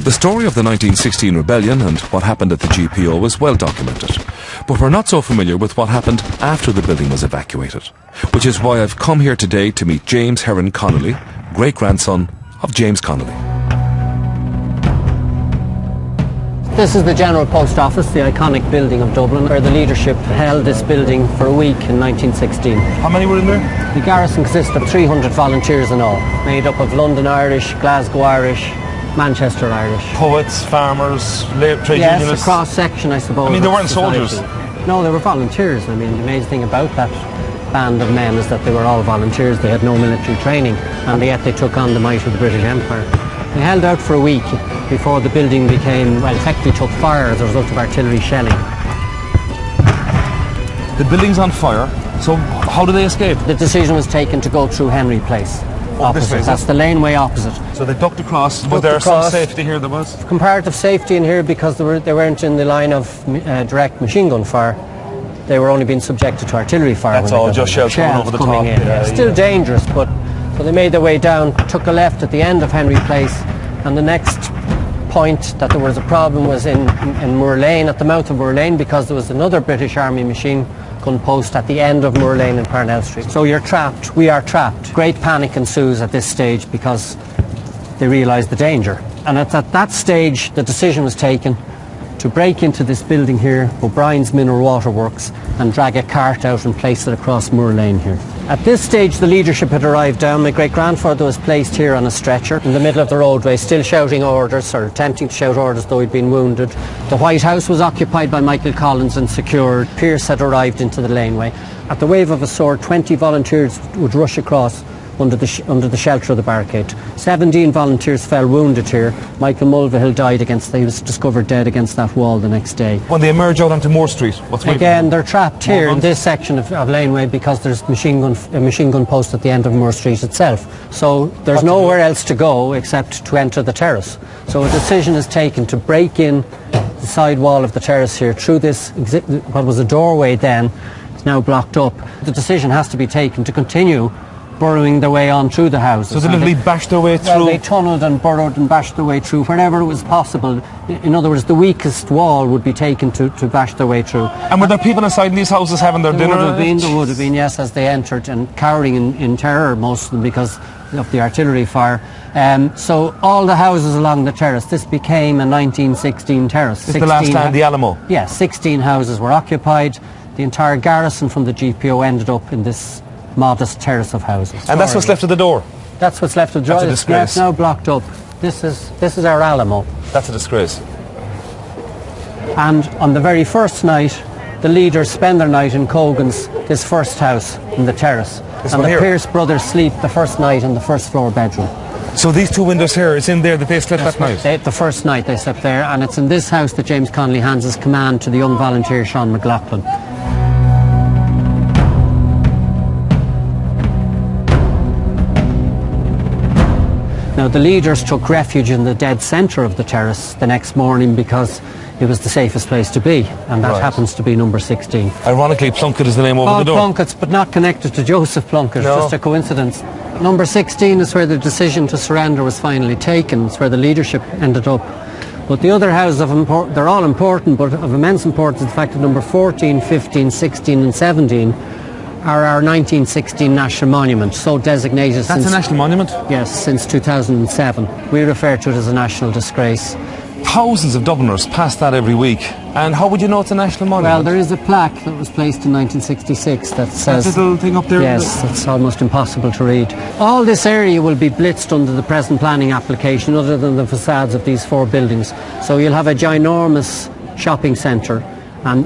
The story of the 1916 rebellion and what happened at the GPO is well documented, but we're not so familiar with what happened after the building was evacuated, which is why I've come here today to meet James Connolly, great-grandson of James Connolly. This is the General Post Office, the iconic building of Dublin, where the leadership held this building for a week in 1916. How many were in there? The garrison consists of 300 volunteers in all, made up of London Irish, Glasgow Irish, Manchester Irish. Poets, farmers, trade yes, unionists? a cross-section, I suppose. I mean, they weren't soldiers? No, they were volunteers. I mean, the amazing thing about that band of men is that they were all volunteers. They had no military training, and yet they took on the might of the British Empire. They held out for a week before the building became, well, effectively took fire as a result of artillery shelling. The building's on fire, so how do they escape? The decision was taken to go through Henry Place. This place, that's the Laneway opposite. So they ducked across. Was there some safety here? There was comparative safety in here because they weren't in the line of direct machine gun fire. They were only being subjected to artillery fire. That's all, just shells coming over the top. Still dangerous, but so they made their way down, took a left at the end of Henry Place, and the next point that there was a problem was in Moor Lane, at the mouth of Moor Lane, because there was another British Army machine gun post at the end of Moor Lane and Parnell Street. So you're trapped, we are trapped. Great panic ensues at this stage because they realise the danger. And at that stage, the decision was taken to break into this building here, O'Brien's Mineral Water Works, and drag a cart out and place it across Moor Lane here. At this stage, the leadership had arrived down. My great-grandfather was placed here on a stretcher in the middle of the roadway, still shouting orders, or attempting to shout orders, though he'd been wounded. The White House was occupied by Michael Collins and secured. Pierce had arrived into the laneway. At the wave of a sword, 20 volunteers would rush across under the shelter of the barricade. 17 volunteers fell wounded here. Michael Mulvihill died he was discovered dead against that wall the next day. When they emerge out onto Moore Street, again, they're trapped here in this section of Laneway because there's a machine gun post at the end of Moore Street itself. So there's nowhere else to go except to enter the terrace. So a decision is taken to break in the side wall of the terrace here through this, what was a doorway then, is now blocked up. The decision has to be taken to continue burrowing their way on through the houses. So they literally bashed their way through? Well, they tunnelled and burrowed and bashed their way through wherever it was possible. In other words, the weakest wall would be taken to bash their way through. And were there people inside in these houses having their dinner? There would have been, yes, as they entered, and cowering in terror, most of them, because of the artillery fire. So all the houses along the terrace, this became a 1916 terrace. This is the last time, the Alamo? Yes, 16 houses were occupied. The entire garrison from the GPO ended up in this modest terrace of houses. And that's what's left of the door? That's what's left of the door. That's a disgrace. It's now blocked up. This is our Alamo. That's a disgrace. And on the very first night, the leaders spend their night in Cogan's, this first house in the terrace. And the Pierce brothers sleep the first night in the first floor bedroom. So these two windows here, it's in there that they slept that night? The first night they slept there, and it's in this house that James Connolly hands his command to the young volunteer Sean McLaughlin. Now, the leaders took refuge in the dead centre of the terrace the next morning because it was the safest place to be, and that happens to be number 16. Ironically, Plunkett is the name over the door. Plunkett's, but not connected to Joseph Plunkett, just a coincidence. Number 16 is where the decision to surrender was finally taken. It's where the leadership ended up. But the other houses, they're all important, but of immense importance, the fact that number 14, 15, 16 and 17 are our 1916 National Monument, so designated That's a national monument? Yes, since 2007. We refer to it as a national disgrace. Thousands of Dubliners pass that every week. And how would you know it's a national monument? Well, there is a plaque that was placed in 1966 that says... That little thing up there? Yes, it's almost impossible to read. All this area will be blitzed under the present planning application, other than the facades of these four buildings. So you'll have a ginormous shopping centre and